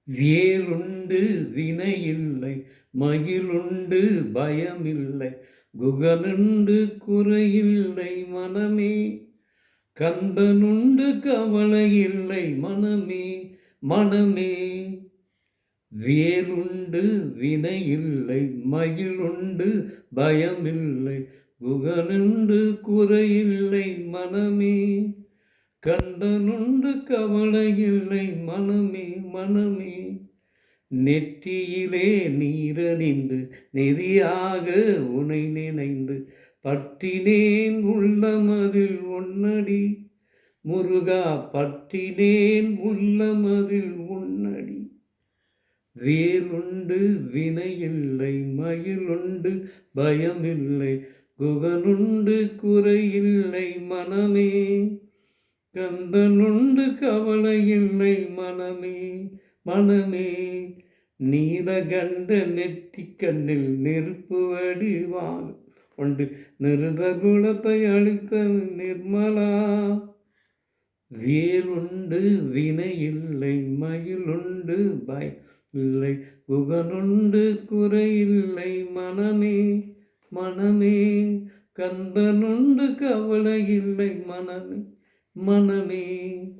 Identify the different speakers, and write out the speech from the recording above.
Speaker 1: வேருண்டு வினையில்லை மகிழுண்டு பயமில்லை குகனுண்டு குறையில்லை மனமே. கந்தனுண்டு கவலையில்லை மனமே மனமே. வேருண்டு வினையில்லை மகிழுண்டு பயமில்லை குகனுண்டு குறையில்லை மனமே. கந்தனுண்டு கவலையில்லை மனமே மனமே. நெற்றியிலே நீரணிந்து நெறியாக உனை நினைந்து பற்றினேன் உள்ளமதில் ஒன்னடி முருகா, பற்றினேன் உள்ளமதில் ஒன்னடி. வேலுண்டு வினையில்லை மகிழுண்டு பயமில்லை குகனுண்டு குறையில்லை மனமே. கந்தனுண்டு கவலையில்லை மனமே மனமே. நீலகண்ட நெற்றிக் கண்ணில் நெருப்பு வடிவாக கொண்டு நிருத குலத்தை அளித்த நிர்மலா. வேலுண்டு வினையில்லை மகிழுண்டு இல்லை குகனுண்டு குறையில்லை மனமே மனமே. கந்தனுண்டு கவலையில்லை மனமே மனமே.